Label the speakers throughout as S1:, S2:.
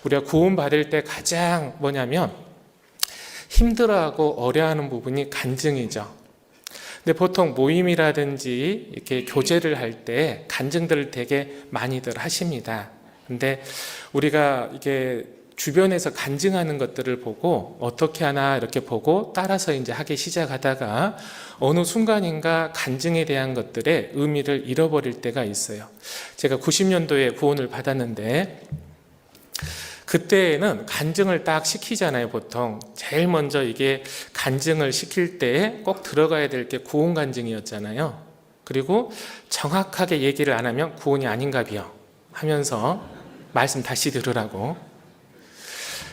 S1: 우리가 구원받을 때 가장 뭐냐면 힘들어하고 어려워하는 부분이 간증이죠. 근데 보통 모임이라든지 이렇게 교제를 할 때 간증들을 되게 많이들 하십니다. 근데 우리가 이게 주변에서 간증하는 것들을 보고 어떻게 하나 이렇게 보고 따라서 이제 하기 시작하다가 어느 순간인가 간증에 대한 것들의 의미를 잃어버릴 때가 있어요. 제가 90년도에 구원을 받았는데 그때는 간증을 딱 시키잖아요. 보통 제일 먼저 이게 간증을 시킬 때 꼭 들어가야 될 게 구원 간증이었잖아요. 그리고 정확하게 얘기를 안 하면 구원이 아닌가비요 하면서 말씀 다시 들으라고.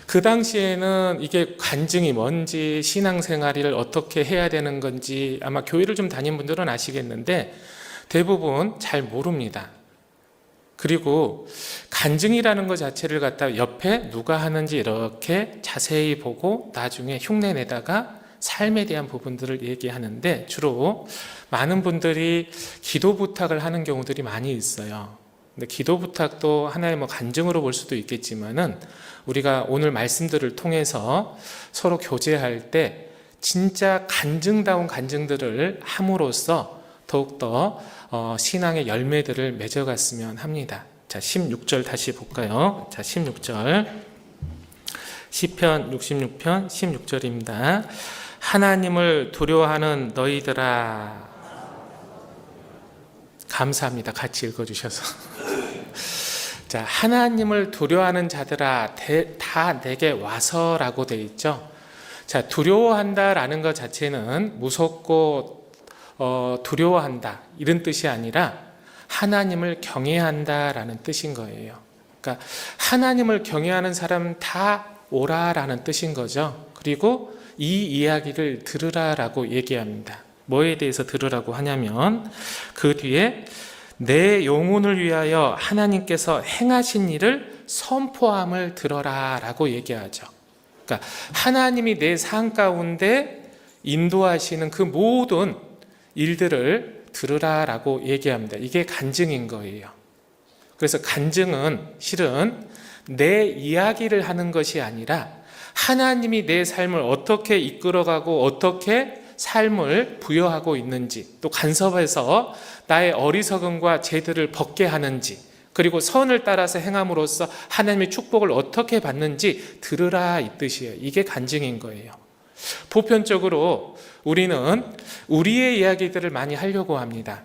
S1: 그 당시에는 이게 간증이 뭔지, 신앙생활을 어떻게 해야 되는 건지 아마 교회를 좀 다닌 분들은 아시겠는데 대부분 잘 모릅니다. 그리고 간증이라는 것 자체를 갖다 옆에 누가 하는지 이렇게 자세히 보고 나중에 흉내 내다가 삶에 대한 부분들을 얘기하는데 주로 많은 분들이 기도 부탁을 하는 경우들이 많이 있어요. 근데 기도 부탁도 하나의 간증으로 볼 수도 있겠지만은 우리가 오늘 말씀들을 통해서 서로 교제할 때 진짜 간증다운 간증들을 함으로써 더욱더 신앙의 열매들을 맺어갔으면 합니다. 자, 16절 다시 볼까요? 자, 16절. 시편 66편 16절입니다. 하나님을 두려워하는 너희들아. 감사합니다. 같이 읽어주셔서. 자, 하나님을 두려워하는 자들아 다 내게 와서라고 되어 있죠. 자, 두려워한다라는 것 자체는 무섭고 두려워한다 이런 뜻이 아니라 하나님을 경외한다라는 뜻인 거예요. 그러니까 하나님을 경외하는 사람 다 오라라는 뜻인 거죠. 그리고 이 이야기를 들으라라고 얘기합니다. 뭐에 대해서 들으라고 하냐면 그 뒤에 내 영혼을 위하여 하나님께서 행하신 일을 선포함을 들어라 라고 얘기하죠. 그러니까 하나님이 내 삶 가운데 인도하시는 그 모든 일들을 들으라 라고 얘기합니다. 이게 간증인 거예요. 그래서 간증은 실은 내 이야기를 하는 것이 아니라 하나님이 내 삶을 어떻게 이끌어가고 어떻게 삶을 부여하고 있는지, 또 간섭해서 나의 어리석음과 죄들을 벗게 하는지, 그리고 선을 따라서 행함으로써 하나님의 축복을 어떻게 받는지 들으라 이 뜻이에요. 이게 간증인 거예요. 보편적으로 우리는 우리의 이야기들을 많이 하려고 합니다.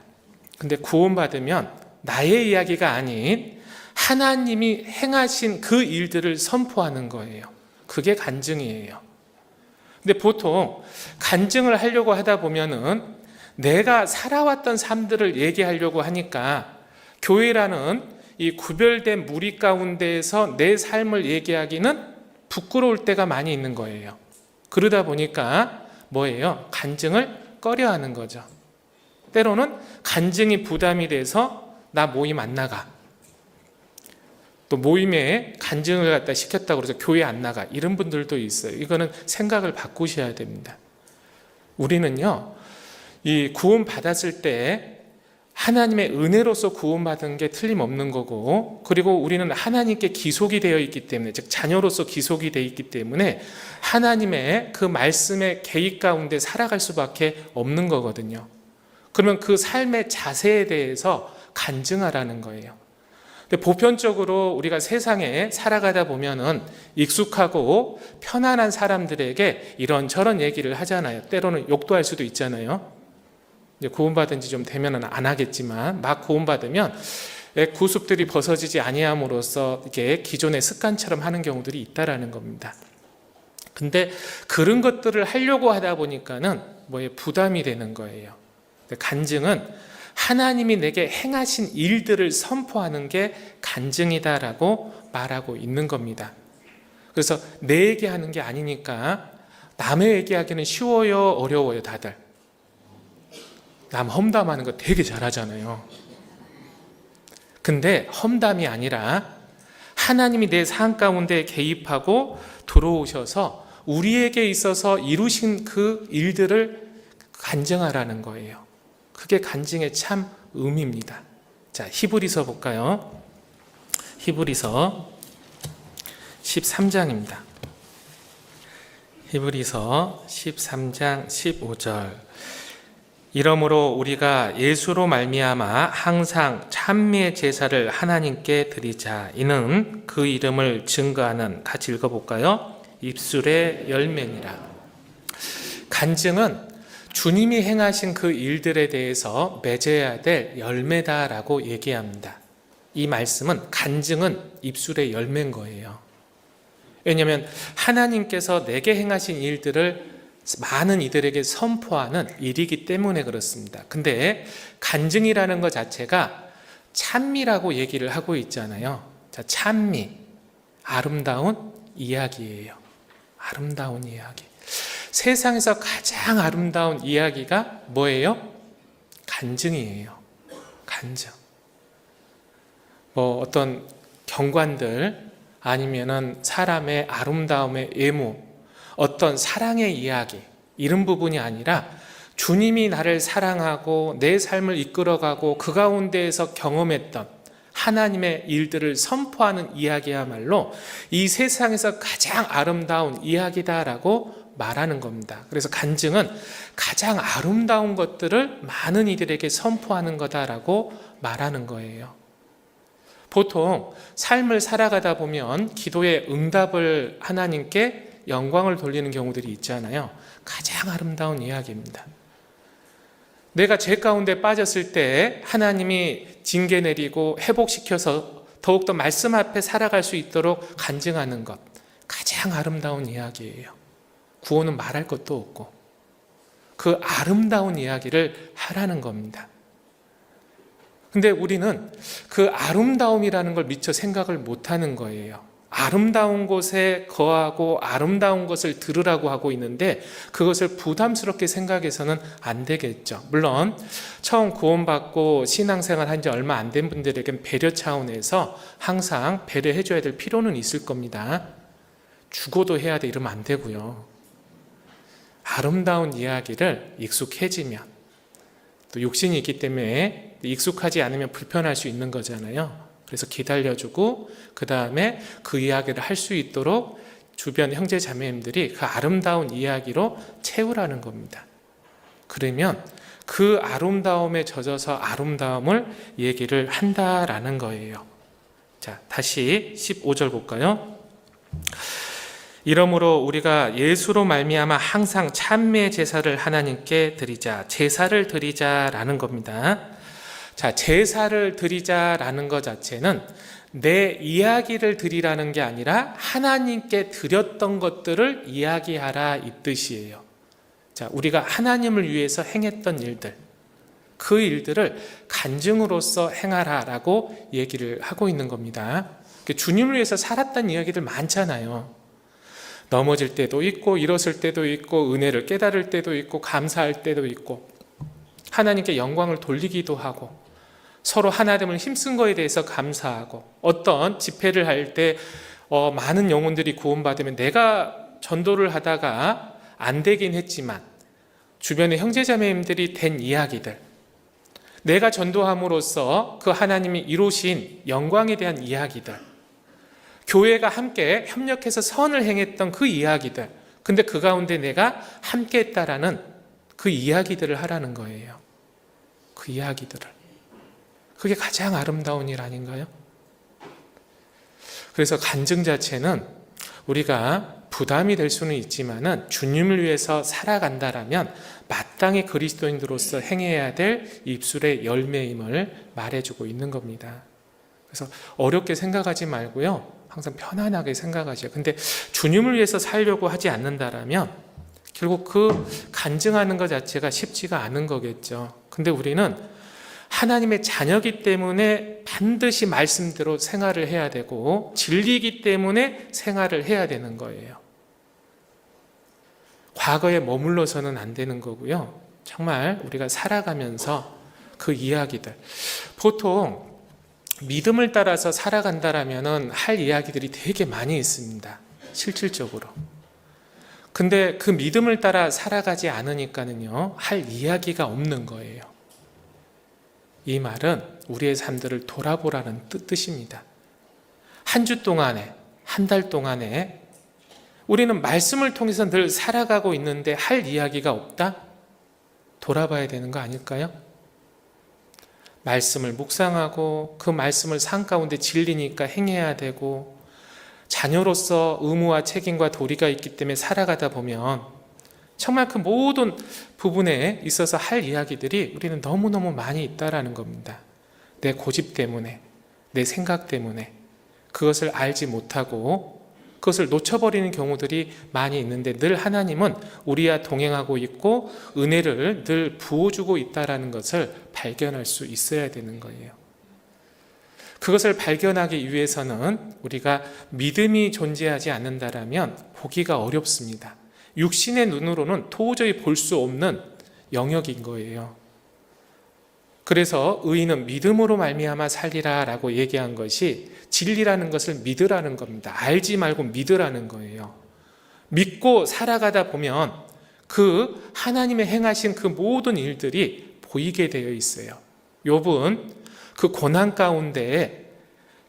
S1: 근데 구원받으면 나의 이야기가 아닌 하나님이 행하신 그 일들을 선포하는 거예요. 그게 간증이에요. 근데 보통 간증을 하려고 하다 보면은 내가 살아왔던 삶들을 얘기하려고 하니까 교회라는 이 구별된 무리 가운데에서 내 삶을 얘기하기는 부끄러울 때가 많이 있는 거예요. 그러다 보니까 뭐예요? 간증을 꺼려하는 거죠. 때로는 간증이 부담이 돼서 나 모임 안 나가. 또 모임에 간증을 갖다 시켰다고 해서 교회 안 나가. 이런 분들도 있어요. 이거는 생각을 바꾸셔야 됩니다. 우리는요, 이 구원 받았을 때 하나님의 은혜로서 구원받은 게 틀림없는 거고, 그리고 우리는 하나님께 기속이 되어 있기 때문에, 즉 자녀로서 기속이 되어 있기 때문에 하나님의 그 말씀의 계획 가운데 살아갈 수밖에 없는 거거든요. 그러면 그 삶의 자세에 대해서 간증하라는 거예요. 근데 보편적으로 우리가 세상에 살아가다 보면은 익숙하고 편안한 사람들에게 이런저런 얘기를 하잖아요. 때로는 욕도 할 수도 있잖아요. 이제 구원받은 지 좀 되면은 안 하겠지만 막 구원받으면 구습들이 벗어지지 아니함으로써 이게 기존의 습관처럼 하는 경우들이 있다라는 겁니다. 근데 그런 것들을 하려고 하다 보니까는 부담이 되는 거예요. 간증은 하나님이 내게 행하신 일들을 선포하는 게 간증이다라고 말하고 있는 겁니다. 그래서 내 얘기하는 게 아니니까 남의 얘기하기는 쉬워요, 어려워요, 다들? 남 험담하는 거 되게 잘하잖아요. 근데 험담이 아니라 하나님이 내 삶 가운데 개입하고 들어오셔서 우리에게 있어서 이루신 그 일들을 간증하라는 거예요. 그게 간증의 참 의미입니다. 자, 히브리서 볼까요? 히브리서 13장입니다. 히브리서 13장 15절. 이러므로 우리가 예수로 말미암아 항상 찬미의 제사를 하나님께 드리자. 이는 그 이름을 증거하는, 같이 읽어볼까요? 입술의 열매니라. 간증은 주님이 행하신 그 일들에 대해서 맺어야 될 열매다라고 얘기합니다. 이 말씀은, 간증은 입술의 열매인 거예요. 왜냐하면 하나님께서 내게 행하신 일들을 많은 이들에게 선포하는 일이기 때문에 그렇습니다. 근데 간증이라는 것 자체가 찬미라고 얘기를 하고 있잖아요. 자, 찬미, 아름다운 이야기예요. 아름다운 이야기. 세상에서 가장 아름다운 이야기가 뭐예요? 간증이에요. 간증. 어떤 경관들, 아니면은 사람의 아름다움의 외모, 어떤 사랑의 이야기, 이런 부분이 아니라 주님이 나를 사랑하고 내 삶을 이끌어가고 그 가운데에서 경험했던 하나님의 일들을 선포하는 이야기야말로 이 세상에서 가장 아름다운 이야기다라고 말하는 겁니다. 그래서 간증은 가장 아름다운 것들을 많은 이들에게 선포하는 거다라고 말하는 거예요. 보통 삶을 살아가다 보면 기도의 응답을 하나님께 영광을 돌리는 경우들이 있잖아요. 가장 아름다운 이야기입니다. 내가 죄 가운데 빠졌을 때 하나님이 징계 내리고 회복시켜서 더욱더 말씀 앞에 살아갈 수 있도록 간증하는 것, 가장 아름다운 이야기예요. 구원은 말할 것도 없고 그 아름다운 이야기를 하라는 겁니다. 근데 우리는 그 아름다움이라는 걸 미처 생각을 못하는 거예요. 아름다운 곳에 거하고 아름다운 것을 들으라고 하고 있는데 그것을 부담스럽게 생각해서는 안 되겠죠. 물론 처음 구원받고 신앙생활 한 지 얼마 안 된 분들에겐 배려 차원에서 항상 배려해 줘야 될 필요는 있을 겁니다. 죽어도 해야 돼 이러면 안 되고요. 아름다운 이야기를 익숙해지면, 또 욕심이 있기 때문에 익숙하지 않으면 불편할 수 있는 거잖아요. 그래서 기다려주고 그 다음에 그 이야기를 할 수 있도록 주변 형제 자매님들이 그 아름다운 이야기로 채우라는 겁니다. 그러면 그 아름다움에 젖어서 아름다움을 얘기를 한다라는 거예요. 자, 다시 15절 볼까요? 이러므로 우리가 예수로 말미암아 항상 찬미의 제사를 하나님께 드리자. 제사를 드리자라는 겁니다. 자, 제사를 드리자라는 것 자체는 내 이야기를 드리라는 게 아니라 하나님께 드렸던 것들을 이야기하라 이 뜻이에요. 자, 우리가 하나님을 위해서 행했던 일들, 그 일들을 간증으로서 행하라라고 얘기를 하고 있는 겁니다. 주님을 위해서 살았던 이야기들 많잖아요. 넘어질 때도 있고 일었을 때도 있고 은혜를 깨달을 때도 있고 감사할 때도 있고 하나님께 영광을 돌리기도 하고 서로 하나됨을 힘쓴 거에 대해서 감사하고 어떤 집회를 할 때 많은 영혼들이 구원받으면 내가 전도를 하다가 안 되긴 했지만 주변의 형제자매님들이 된 이야기들, 내가 전도함으로써 그 하나님이 이루신 영광에 대한 이야기들, 교회가 함께 협력해서 선을 행했던 그 이야기들, 근데 그 가운데 내가 함께 했다라는 그 이야기들을 하라는 거예요. 그 이야기들을. 그게 가장 아름다운 일 아닌가요? 그래서 간증 자체는 우리가 부담이 될 수는 있지만은 주님을 위해서 살아간다라면 마땅히 그리스도인으로서 행해야 될 입술의 열매임을 말해주고 있는 겁니다. 그래서 어렵게 생각하지 말고요. 항상 편안하게 생각하죠. 근데 주님을 위해서 살려고 하지 않는다라면 결국 그 간증하는 것 자체가 쉽지가 않은 거겠죠. 근데 우리는 하나님의 자녀이기 때문에 반드시 말씀대로 생활을 해야 되고 진리이기 때문에 생활을 해야 되는 거예요. 과거에 머물러서는 안 되는 거고요. 정말 우리가 살아가면서 그 이야기들, 보통 믿음을 따라서 살아간다라면 할 이야기들이 되게 많이 있습니다. 실질적으로. 근데 그 믿음을 따라 살아가지 않으니까는요, 할 이야기가 없는 거예요. 이 말은 우리의 삶들을 돌아보라는 뜻입니다. 한 주 동안에 한 달 동안에 우리는 말씀을 통해서 늘 살아가고 있는데 할 이야기가 없다? 돌아봐야 되는 거 아닐까요? 말씀을 묵상하고 그 말씀을 삶 가운데 진리니까 행해야 되고 자녀로서 의무와 책임과 도리가 있기 때문에 살아가다 보면 정말 그 모든 부분에 있어서 할 이야기들이 우리는 너무너무 많이 있다라는 겁니다. 내 고집 때문에, 내 생각 때문에 그것을 알지 못하고 그것을 놓쳐버리는 경우들이 많이 있는데 늘 하나님은 우리와 동행하고 있고 은혜를 늘 부어주고 있다는 것을 발견할 수 있어야 되는 거예요. 그것을 발견하기 위해서는 우리가 믿음이 존재하지 않는다라면 보기가 어렵습니다. 육신의 눈으로는 도저히 볼 수 없는 영역인 거예요. 그래서 의인은 믿음으로 말미암아 살리라 라고 얘기한 것이 진리라는 것을 믿으라는 겁니다. 알지 말고 믿으라는 거예요. 믿고 살아가다 보면 그 하나님의 행하신 그 모든 일들이 보이게 되어 있어요. 욥은 그 고난 가운데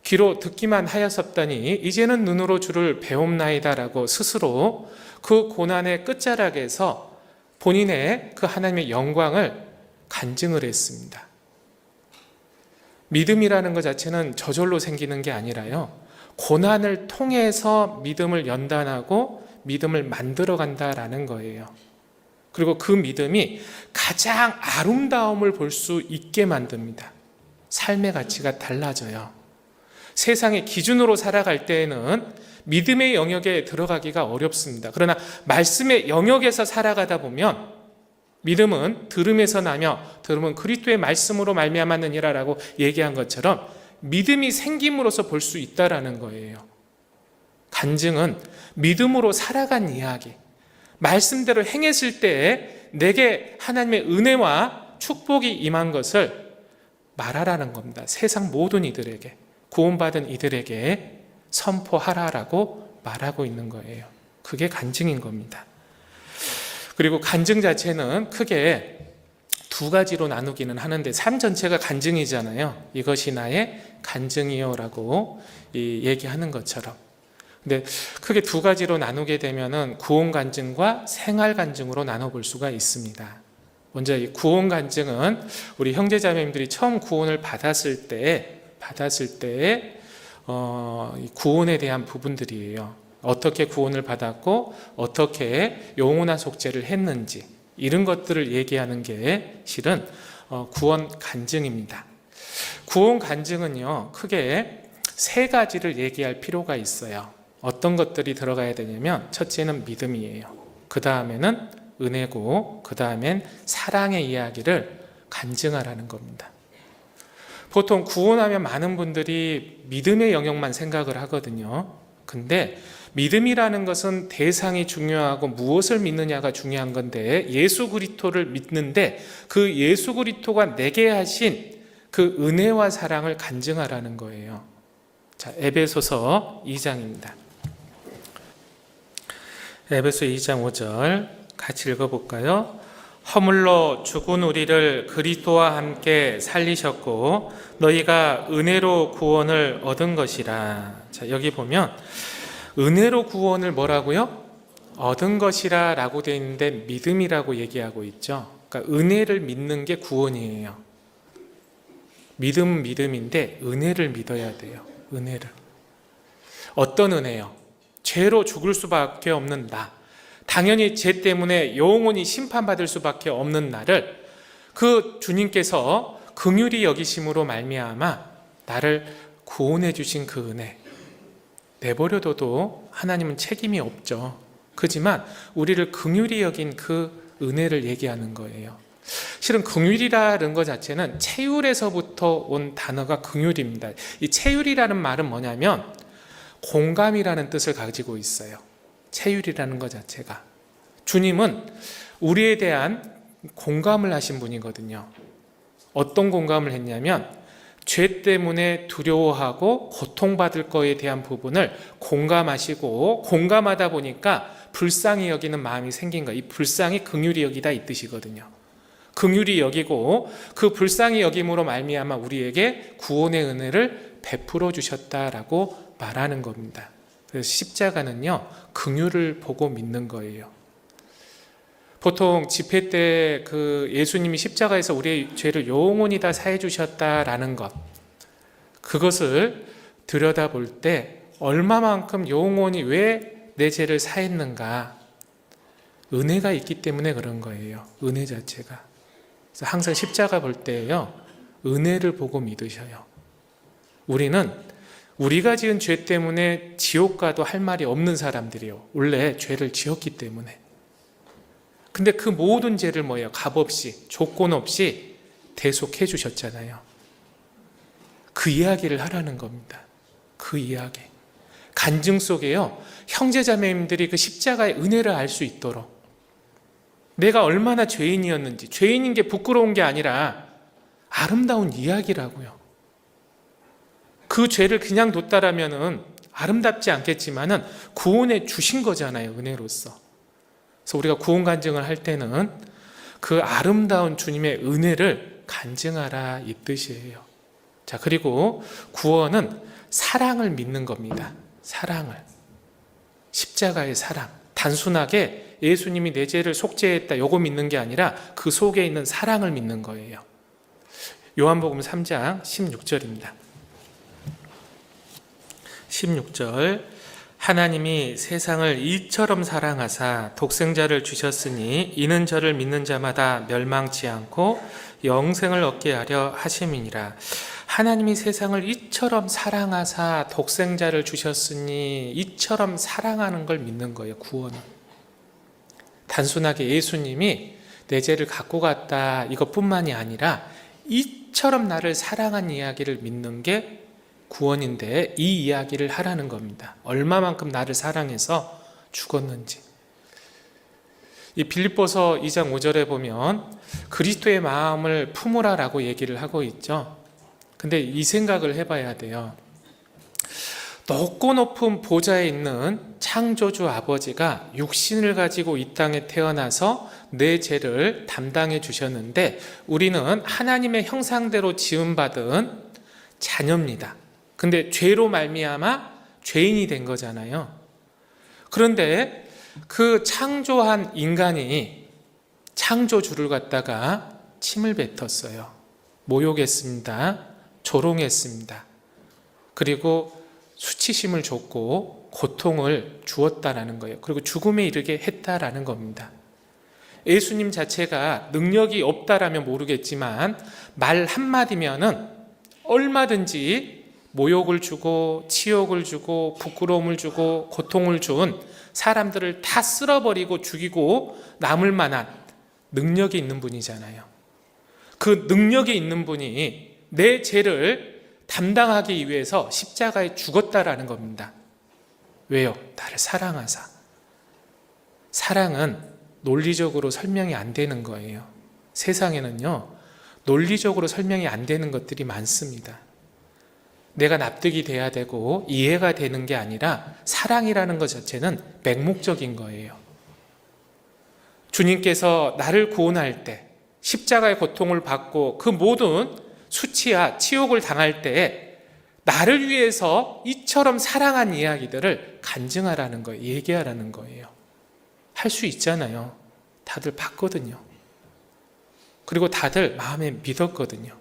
S1: 귀로 듣기만 하였었더니 이제는 눈으로 주를 배움나이다 라고 스스로 그 고난의 끝자락에서 본인의 그 하나님의 영광을 간증을 했습니다. 믿음이라는 것 자체는 저절로 생기는 게 아니라요, 고난을 통해서 믿음을 연단하고 믿음을 만들어 간다라는 거예요. 그리고 그 믿음이 가장 아름다움을 볼 수 있게 만듭니다. 삶의 가치가 달라져요. 세상의 기준으로 살아갈 때에는 믿음의 영역에 들어가기가 어렵습니다. 그러나 말씀의 영역에서 살아가다 보면 믿음은 들음에서 나며 들음은 그리스도의 말씀으로 말미암았느니라 라고 얘기한 것처럼 믿음이 생김으로써 볼 수 있다라는 거예요. 간증은 믿음으로 살아간 이야기, 말씀대로 행했을 때에 내게 하나님의 은혜와 축복이 임한 것을 말하라는 겁니다. 세상 모든 이들에게, 구원받은 이들에게 선포하라라고 말하고 있는 거예요. 그게 간증인 겁니다. 그리고 간증 자체는 크게 두 가지로 나누기는 하는데 삶 전체가 간증이잖아요. 이것이 나의 간증이요 라고 얘기하는 것처럼. 근데 크게 두 가지로 나누게 되면은 구원 간증과 생활 간증으로 나눠볼 수가 있습니다. 먼저 이 구원 간증은 우리 형제자매님들이 처음 구원을 받았을 때 구원에 대한 부분들이에요. 어떻게 구원을 받았고 어떻게 영원한 속죄를 했는지 이런 것들을 얘기하는 게 실은 구원 간증입니다. 구원 간증은요, 크게 세 가지를 얘기할 필요가 있어요. 어떤 것들이 들어가야 되냐면 첫째는 믿음이에요. 그 다음에는 은혜고 그 다음엔 사랑의 이야기를 간증하라는 겁니다. 보통 구원하면 많은 분들이 믿음의 영역만 생각을 하거든요. 근데 믿음이라는 것은 대상이 중요하고 무엇을 믿느냐가 중요한 건데 예수 그리스도를 믿는데 그 예수 그리스도가 내게 하신 그 은혜와 사랑을 간증하라는 거예요. 자, 에베소서 2장입니다. 에베소 2장 5절 같이 읽어볼까요? 허물로 죽은 우리를 그리스도와 함께 살리셨고 너희가 은혜로 구원을 얻은 것이라. 자, 여기 보면 은혜로 구원을 뭐라고요? 얻은 것이라 라고 되어 있는데 믿음이라고 얘기하고 있죠. 그러니까 은혜를 믿는 게 구원이에요. 믿음인데 은혜를 믿어야 돼요. 은혜를. 어떤 은혜요? 죄로 죽을 수밖에 없는 나, 당연히 죄 때문에 영원히 심판받을 수밖에 없는 나를 그 주님께서 긍휼히 여기심으로 말미암아 나를 구원해 주신 그 은혜, 내버려둬도 하나님은 책임이 없죠. 그렇지만 우리를 긍휼히 여긴 그 은혜를 얘기하는 거예요. 실은 긍휼이라는 것 자체는 체휼에서부터 온 단어가 긍휼입니다. 이 체휼이라는 말은 뭐냐면 공감이라는 뜻을 가지고 있어요. 체휼이라는 것 자체가. 주님은 우리에 대한 공감을 하신 분이거든요. 어떤 공감을 했냐면 죄 때문에 두려워하고 고통받을 거에 대한 부분을 공감하시고, 공감하다 보니까 불쌍히 여기는 마음이 생긴 거예요. 이 불쌍히 긍휼히 여기다 이 뜻이거든요. 긍휼히 여기고 그 불쌍히 여김으로 말미암아 우리에게 구원의 은혜를 베풀어 주셨다라고 말하는 겁니다. 그래서 십자가는요, 긍휼을 보고 믿는 거예요. 보통 집회 때 그 예수님이 십자가에서 우리의 죄를 영원히 다 사해 주셨다라는 것, 그것을 들여다볼 때 얼마만큼 영원히 왜 내 죄를 사했는가, 은혜가 있기 때문에 그런 거예요. 은혜 자체가. 그래서 항상 십자가 볼 때요, 은혜를 보고 믿으셔요. 우리는 우리가 지은 죄 때문에 지옥 가도 할 말이 없는 사람들이요. 원래 죄를 지었기 때문에. 근데 그 모든 죄를 뭐예요? 값없이, 조건 없이 대속해 주셨잖아요. 그 이야기를 하라는 겁니다. 그 이야기. 간증 속에요, 형제자매님들이 그 십자가의 은혜를 알 수 있도록, 내가 얼마나 죄인이었는지, 죄인인 게 부끄러운 게 아니라 아름다운 이야기라고요. 그 죄를 그냥 뒀다라면은 아름답지 않겠지만은 구원해 주신 거잖아요, 은혜로서. 그래서 우리가 구원 간증을 할 때는 그 아름다운 주님의 은혜를 간증하라, 이 뜻이에요. 자, 그리고 구원은 사랑을 믿는 겁니다. 사랑을. 십자가의 사랑. 단순하게 예수님이 내 죄를 속죄했다, 요거 믿는 게 아니라 그 속에 있는 사랑을 믿는 거예요. 요한복음 3장 16절입니다. 16절, 하나님이 세상을 이처럼 사랑하사 독생자를 주셨으니 이는 저를 믿는 자마다 멸망치 않고 영생을 얻게 하려 하심이니라. 하나님이 세상을 이처럼 사랑하사 독생자를 주셨으니, 이처럼 사랑하는 걸 믿는 거예요. 구원은 단순하게 예수님이 내 죄를 갖고 갔다, 이것뿐만이 아니라 이처럼 나를 사랑한 이야기를 믿는 게 구원인데, 이 이야기를 하라는 겁니다. 얼마만큼 나를 사랑해서 죽었는지. 이 빌립보서 2장 5절에 보면 그리스도의 마음을 품으라라고 얘기를 하고 있죠. 근데 이 생각을 해봐야 돼요. 높고 높은 보좌에 있는 창조주 아버지가 육신을 가지고 이 땅에 태어나서 내 죄를 담당해 주셨는데, 우리는 하나님의 형상대로 지음받은 자녀입니다. 근데 죄로 말미암아 죄인이 된 거잖아요. 그런데 그 창조한 인간이 창조주를 갖다가 침을 뱉었어요. 모욕했습니다. 조롱했습니다. 그리고 수치심을 줬고 고통을 주었다라는 거예요. 그리고 죽음에 이르게 했다라는 겁니다. 예수님 자체가 능력이 없다라면 모르겠지만 말 한마디면은 얼마든지 모욕을 주고 치욕을 주고 부끄러움을 주고 고통을 준 사람들을 다 쓸어버리고 죽이고 남을 만한 능력이 있는 분이잖아요. 그 능력이 있는 분이 내 죄를 담당하기 위해서 십자가에 죽었다라는 겁니다. 왜요? 나를 사랑하사. 사랑은 논리적으로 설명이 안 되는 거예요. 세상에는요, 논리적으로 설명이 안 되는 것들이 많습니다. 내가 납득이 돼야 되고 이해가 되는 게 아니라 사랑이라는 것 자체는 맹목적인 거예요. 주님께서 나를 구원할 때, 십자가의 고통을 받고 그 모든 수치와 치욕을 당할 때 나를 위해서 이처럼 사랑한 이야기들을 간증하라는 거예요. 얘기하라는 거예요. 할 수 있잖아요. 다들 봤거든요. 그리고 다들 마음에 믿었거든요.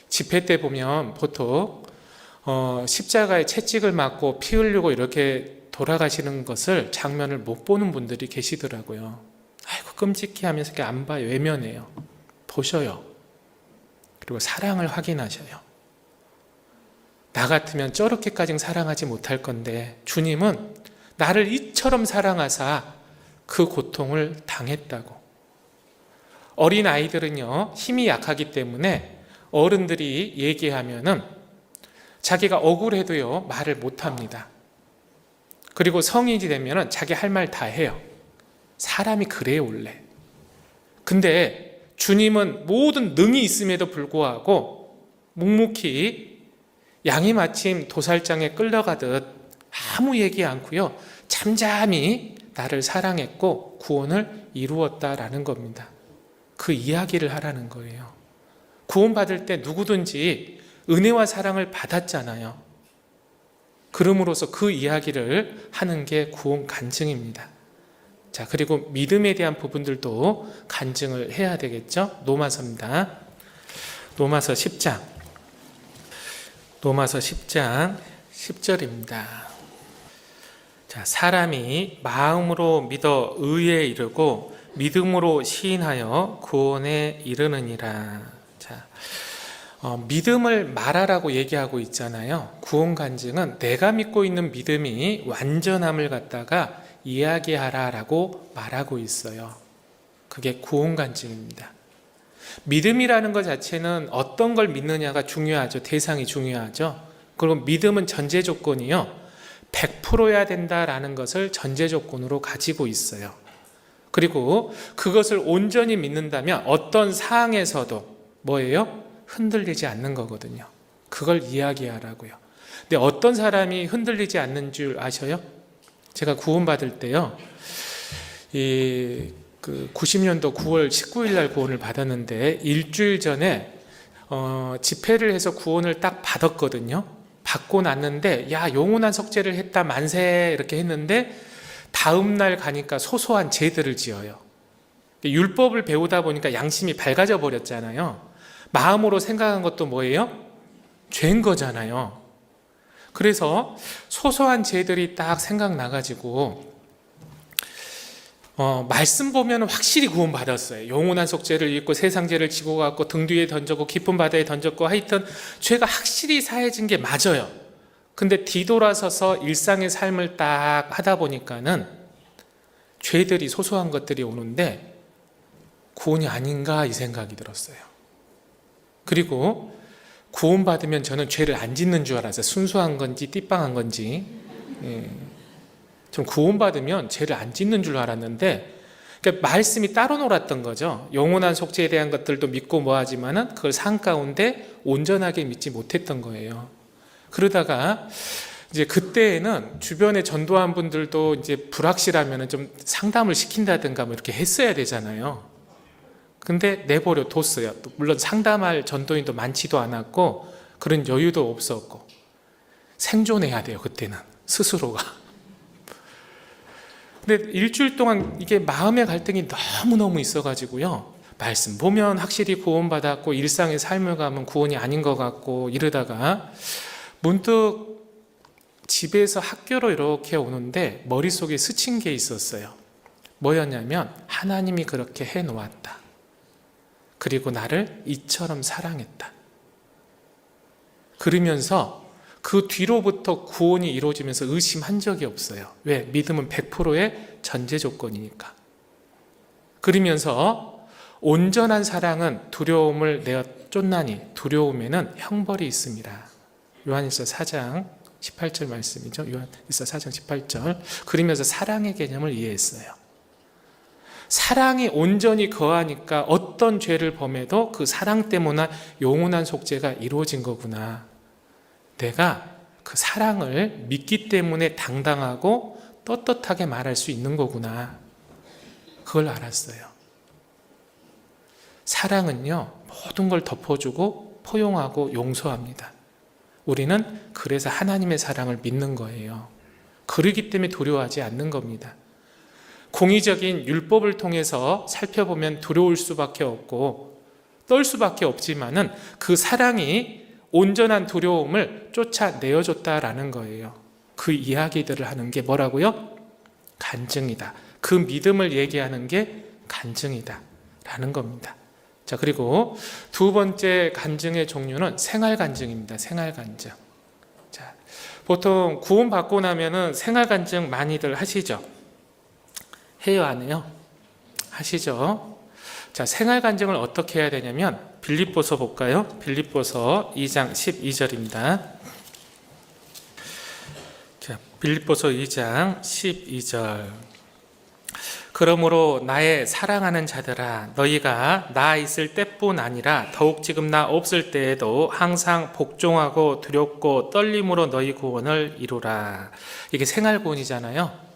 S1: 집회 때 보면 보통 십자가에 채찍을 맞고 피 흘리고 이렇게 돌아가시는 것을, 장면을 못 보는 분들이 계시더라고요. 아이고 끔찍해 하면서 이렇게 안 봐요. 외면해요. 보셔요. 그리고 사랑을 확인하셔요. 나 같으면 저렇게까지는 사랑하지 못할 건데 주님은 나를 이처럼 사랑하사 그 고통을 당했다고. 어린 아이들은요, 힘이 약하기 때문에 어른들이 얘기하면은 자기가 억울해도요 말을 못합니다. 그리고 성인이 되면은 자기 할 말 다 해요. 사람이 그래요 원래. 근데 주님은 모든 능이 있음에도 불구하고 묵묵히 양이 마침 도살장에 끌려가듯 아무 얘기 않고요 잠잠히 나를 사랑했고 구원을 이루었다라는 겁니다. 그 이야기를 하라는 거예요. 구원받을 때 누구든지 은혜와 사랑을 받았잖아요. 그럼으로써 그 이야기를 하는 게 구원 간증입니다. 자, 그리고 믿음에 대한 부분들도 간증을 해야 되겠죠? 로마서입니다. 로마서 10장 10절입니다. 자, 사람이 마음으로 믿어 의에 이르고 믿음으로 시인하여 구원에 이르느니라. 자, 믿음을 말하라고 얘기하고 있잖아요. 구원 간증은 내가 믿고 있는 믿음이 완전함을 갖다가 이야기하라라고 말하고 있어요. 그게 구원 간증입니다. 믿음이라는 것 자체는 어떤 걸 믿느냐가 중요하죠. 대상이 중요하죠. 그리고 믿음은 전제 조건이요, 100%여야 된다라는 것을 전제 조건으로 가지고 있어요. 그리고 그것을 온전히 믿는다면 어떤 상황에서도 뭐예요? 흔들리지 않는 거거든요. 그걸 이야기하라고요. 근데 어떤 사람이 흔들리지 않는 줄 아셔요? 제가 구원받을 때요, 90년도 9월 19일 날 구원을 받았는데 일주일 전에 집회를 해서 구원을 딱 받았거든요. 받고 났는데 야, 영원한 속죄를 했다 만세 이렇게 했는데 다음 날 가니까 소소한 죄들을 지어요. 율법을 배우다 보니까 양심이 밝아져 버렸잖아요. 마음으로 생각한 것도 뭐예요? 죄인 거잖아요. 그래서 소소한 죄들이 딱 생각나가지고 말씀 보면 확실히 구원받았어요. 영원한 속죄를 잊고 세상 죄를 지고 갔고 등 뒤에 던졌고 깊은 바다에 던졌고 하여튼 죄가 확실히 사해진 게 맞아요. 근데 뒤돌아서서 일상의 삶을 딱 하다 보니까는 죄들이, 소소한 것들이 오는데 구원이 아닌가 이 생각이 들었어요. 그리고 구원받으면 저는 죄를 안 짓는 줄 알았어요. 순수한 건지 띠빵한 건지. 전 구원받으면 죄를 안 짓는 줄 알았는데, 그러니까 말씀이 따로 놀았던 거죠. 영원한 속죄에 대한 것들도 믿고 뭐하지만은 그걸 삶 가운데 온전하게 믿지 못했던 거예요. 그러다가 이제 그때에는 주변에 전도한 분들도 이제 불확실하면은 좀 상담을 시킨다든가 뭐 이렇게 했어야 되잖아요. 근데 내버려 뒀어요. 물론 상담할 전도인도 많지도 않았고 그런 여유도 없었고 생존해야 돼요. 그때는 스스로가. 근데 일주일 동안 이게 마음의 갈등이 너무너무 있어가지고요, 말씀 보면 확실히 구원받았고 일상의 삶을 가면 구원이 아닌 것 같고 이러다가 문득 집에서 학교로 이렇게 오는데 머릿속에 스친 게 있었어요. 뭐였냐면 하나님이 그렇게 해놓았다. 그리고 나를 이처럼 사랑했다. 그러면서 그 뒤로부터 구원이 이루어지면서 의심한 적이 없어요. 왜? 믿음은 100%의 전제 조건이니까. 그러면서 온전한 사랑은 두려움을 내어 쫓나니 두려움에는 형벌이 있습니다. 요한일서 4장 18절 말씀이죠. 요한일서 4장 18절. 그러면서 사랑의 개념을 이해했어요. 사랑이 온전히 거하니까 어떤 죄를 범해도 그 사랑 때문에 영원한 속죄가 이루어진 거구나. 내가 그 사랑을 믿기 때문에 당당하고 떳떳하게 말할 수 있는 거구나. 그걸 알았어요. 사랑은요, 모든 걸 덮어주고 포용하고 용서합니다. 우리는 그래서 하나님의 사랑을 믿는 거예요. 그러기 때문에 두려워하지 않는 겁니다. 공의적인 율법을 통해서 살펴보면 두려울 수밖에 없고 떨 수밖에 없지만은 그 사랑이 온전한 두려움을 쫓아내어줬다라는 거예요. 그 이야기들을 하는 게 뭐라고요? 간증이다. 그 믿음을 얘기하는 게 간증이다 라는 겁니다. 자, 그리고 두 번째 간증의 종류는 생활 간증입니다. 생활 간증. 자, 보통 구원 받고 나면은 생활 간증 많이들 하시죠? 해요, 안 해요? 하시죠? 자, 생활 간증을 어떻게 해야 되냐면 빌립보서 볼까요? 빌립보서 2장 12절입니다. 자, 빌립보서 2장 12절. 그러므로 나의 사랑하는 자들아, 너희가 나 있을 때뿐 아니라 더욱 지금 나 없을 때에도 항상 복종하고 두렵고 떨림으로 너희 구원을 이루라. 이게 생활 구원이잖아요.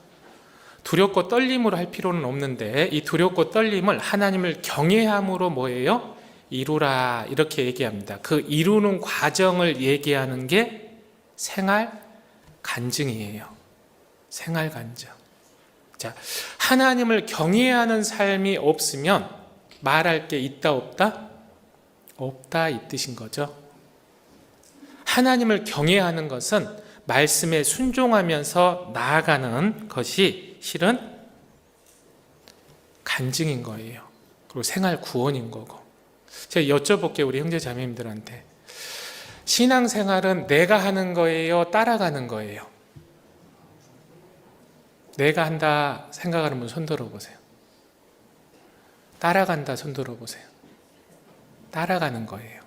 S1: 두렵고 떨림으로 할 필요는 없는데 이 두렵고 떨림을 하나님을 경외함으로 뭐예요? 이루라, 이렇게 얘기합니다. 그 이루는 과정을 얘기하는 게 생활 간증이에요. 생활 간증. 자, 하나님을 경외하는 삶이 없으면 말할 게 있다 없다? 없다 이 뜻인 거죠. 하나님을 경외하는 것은 말씀에 순종하면서 나아가는 것이 실은 간증인 거예요. 그리고 생활 구원인 거고. 제가 여쭤볼게요, 우리 형제 자매님들한테. 신앙생활은 내가 하는 거예요, 따라가는 거예요? 내가 한다 생각하는 분 손 들어보세요. 따라간다 손 들어보세요. 따라가는 거예요.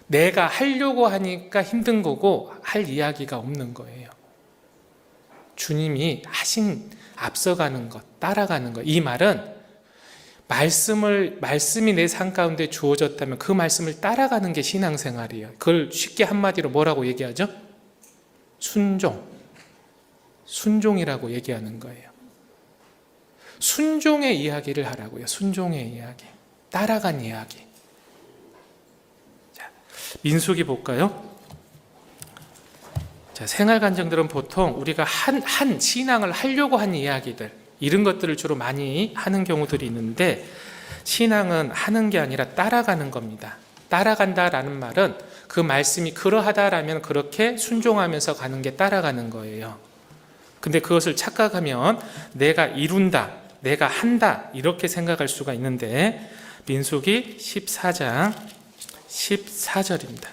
S1: 내가 하려고 하니까 힘든 거고 할 이야기가 없는 거예요. 주님이 하신 앞서가는 것, 따라가는 것. 이 말은 말씀이 내 삶 가운데 주어졌다면 그 말씀을 따라가는 게 신앙생활이에요. 그걸 쉽게 한마디로 뭐라고 얘기하죠? 순종이라고 얘기하는 거예요. 순종의 이야기를 하라고요. 순종의 이야기. 따라간 이야기. 자, 민수기 볼까요? 자, 생활 간증들은 보통 우리가 한 신앙을 하려고 한 이야기들, 이런 것들을 주로 많이 하는 경우들이 있는데, 신앙은 하는 게 아니라 따라가는 겁니다. 따라간다라는 말은 그 말씀이 그러하다라면 그렇게 순종하면서 가는 게 따라가는 거예요. 근데 그것을 착각하면 내가 이룬다, 내가 한다 이렇게 생각할 수가 있는데, 민수기 14장 14절입니다.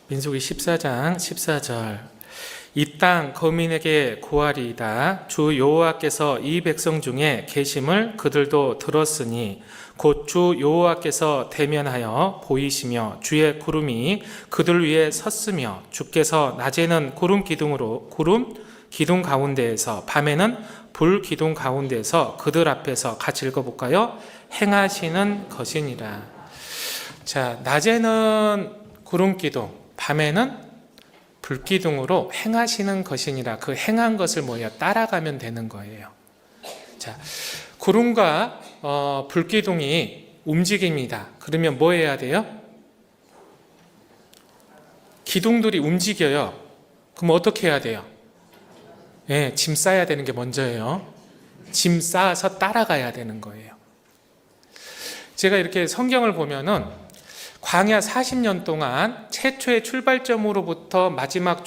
S1: 민수기 14장 14절. 이 땅 거민에게 고하리이다. 주 여호와께서 이 백성 중에 계심을 그들도 들었으니 곧 주 여호와께서 대면하여 보이시며 주의 구름이 그들 위에 섰으며 주께서 낮에는 구름 기둥 가운데에서 밤에는 불 기둥 가운데에서 그들 앞에서 같이 읽어볼까요? 행하시는 것이니라. 자, 낮에는 구름 기둥, 밤에는 불기둥으로 행하시는 것이니라. 그 행한 것을 따라가면 되는 거예요. 자, 구름과 불기둥이 움직입니다. 그러면 뭐 해야 돼요? 기둥들이 움직여요. 그럼 어떻게 해야 돼요? 네, 짐 싸야 되는 게 먼저예요. 짐 싸서 따라가야 되는 거예요. 제가 이렇게 성경을 보면은 광야 40년 동안 최초의 출발점으로부터 마지막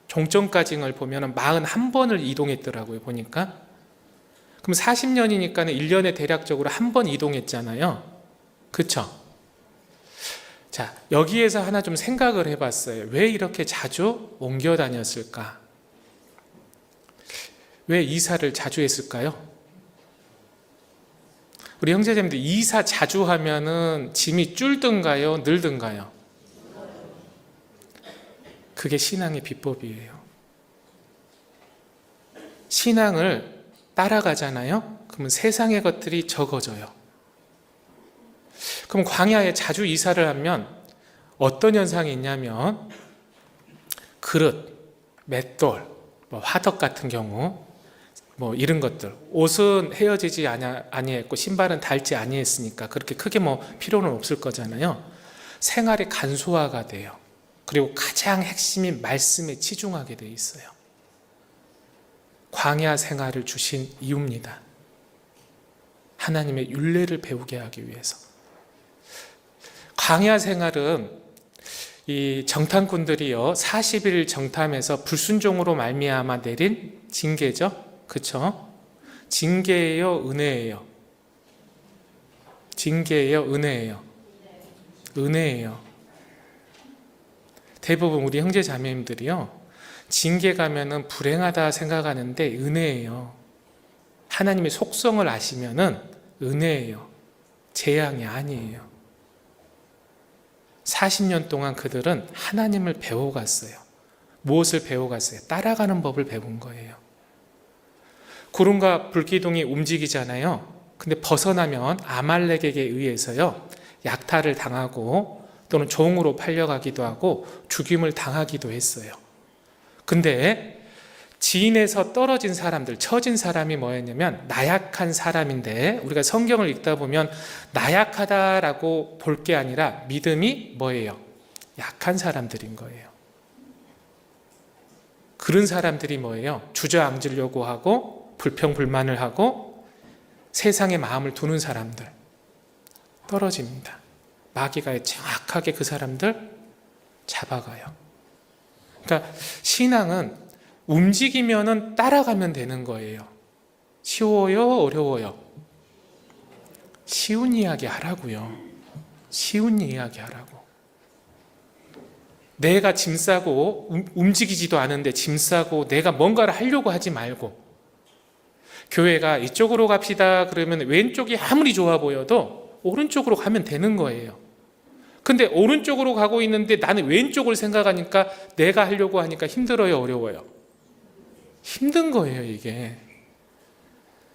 S1: 종점까지를 보면 41번을 이동했더라고요, 보니까. 그럼 40년이니까 1년에 대략적으로 한 번 이동했잖아요. 그쵸? 자, 여기에서 하나 좀 생각을 해봤어요. 왜 이렇게 자주 옮겨 다녔을까? 왜 이사를 자주 했을까요? 우리 형제자매들 이사 자주 하면은 짐이 줄든가요? 늘든가요? 그게 신앙의 비법이에요. 신앙을 따라가잖아요? 그러면 세상의 것들이 적어져요. 그럼 광야에 자주 이사를 하면 어떤 현상이 있냐면 그릇, 맷돌, 화덕 같은 경우 이런 것들, 옷은 헤어지지 아니했고 신발은 닳지 아니했으니까 그렇게 크게 필요는 없을 거잖아요. 생활의 간소화가 돼요. 그리고 가장 핵심이 말씀에 치중하게 돼 있어요. 광야 생활을 주신 이유입니다. 하나님의 율례를 배우게 하기 위해서. 광야 생활은 이 정탐꾼들이요 40일 정탐에서 불순종으로 말미암아 내린 징계죠. 그쵸? 징계예요, 은혜예요? 징계예요, 은혜예요? 은혜예요. 대부분 우리 형제 자매님들이요 징계 가면은 불행하다 생각하는데 은혜예요. 하나님의 속성을 아시면은 은혜예요. 재앙이 아니에요. 40년 동안 그들은 하나님을 배워갔어요. 무엇을 배워갔어요? 따라가는 법을 배운 거예요. 구름과 불기둥이 움직이잖아요. 근데 벗어나면 아말렉에게 의해서요 약탈을 당하고 또는 종으로 팔려가기도 하고 죽임을 당하기도 했어요. 근데 지인에서 떨어진 사람들, 처진 사람이 뭐였냐면 나약한 사람인데, 우리가 성경을 읽다 보면 나약하다라고 볼 게 아니라 믿음이 뭐예요? 약한 사람들인 거예요. 그런 사람들이 뭐예요? 주저앉으려고 하고 불평불만을 하고 세상에 마음을 두는 사람들 떨어집니다. 마귀가 정확하게 그 사람들 잡아가요. 그러니까 신앙은 움직이면은 따라가면 되는 거예요. 쉬워요? 어려워요? 쉬운 이야기 하라고요. 쉬운 이야기 하라고. 내가 짐 싸고 움직이지도 않은데 짐 싸고 내가 뭔가를 하려고 하지 말고, 교회가 이쪽으로 갑시다 그러면 왼쪽이 아무리 좋아 보여도 오른쪽으로 가면 되는 거예요. 근데 오른쪽으로 가고 있는데 나는 왼쪽을 생각하니까 내가 하려고 하니까 힘들어요? 어려워요? 힘든 거예요. 이게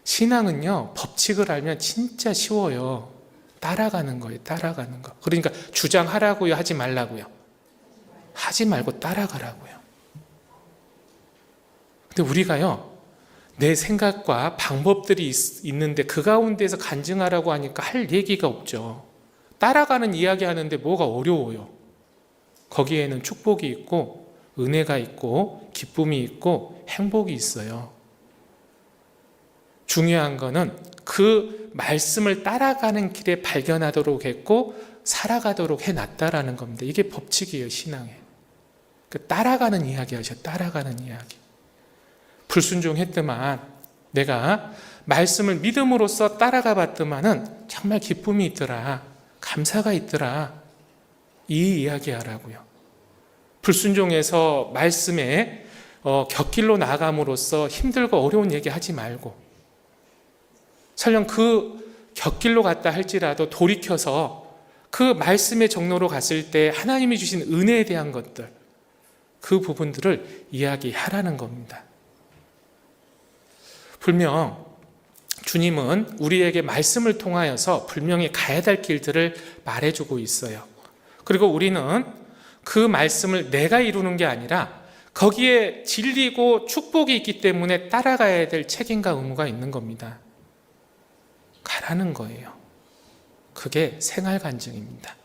S1: 신앙은요, 법칙을 알면 진짜 쉬워요. 따라가는 거예요. 따라가는 거. 그러니까 주장하라고요? 하지 말라고요? 하지 말고 따라가라고요. 근데 우리가요, 내 생각과 방법들이 있는데 그 가운데서 간증하라고 하니까 할 얘기가 없죠. 따라가는 이야기 하는데 뭐가 어려워요? 거기에는 축복이 있고 은혜가 있고 기쁨이 있고 행복이 있어요. 중요한 거는 그 말씀을 따라가는 길에 발견하도록 했고 살아가도록 해놨다라는 겁니다. 이게 법칙이에요, 신앙에. 따라가는 이야기 하셔. 따라가는 이야기. 불순종했더만 내가 말씀을 믿음으로써 따라가 봤더만은 정말 기쁨이 있더라, 감사가 있더라, 이 이야기 하라고요. 불순종해서 말씀에 곁길로 나감으로써 힘들고 어려운 얘기 하지 말고, 설령 그 곁길로 갔다 할지라도 돌이켜서 그 말씀의 정로로 갔을 때 하나님이 주신 은혜에 대한 것들, 그 부분들을 이야기하라는 겁니다. 분명 주님은 우리에게 말씀을 통하여서 분명히 가야 될 길들을 말해주고 있어요. 그리고 우리는 그 말씀을 내가 이루는 게 아니라 거기에 진리고 축복이 있기 때문에 따라가야 될 책임과 의무가 있는 겁니다. 가라는 거예요. 그게 생활 간증입니다.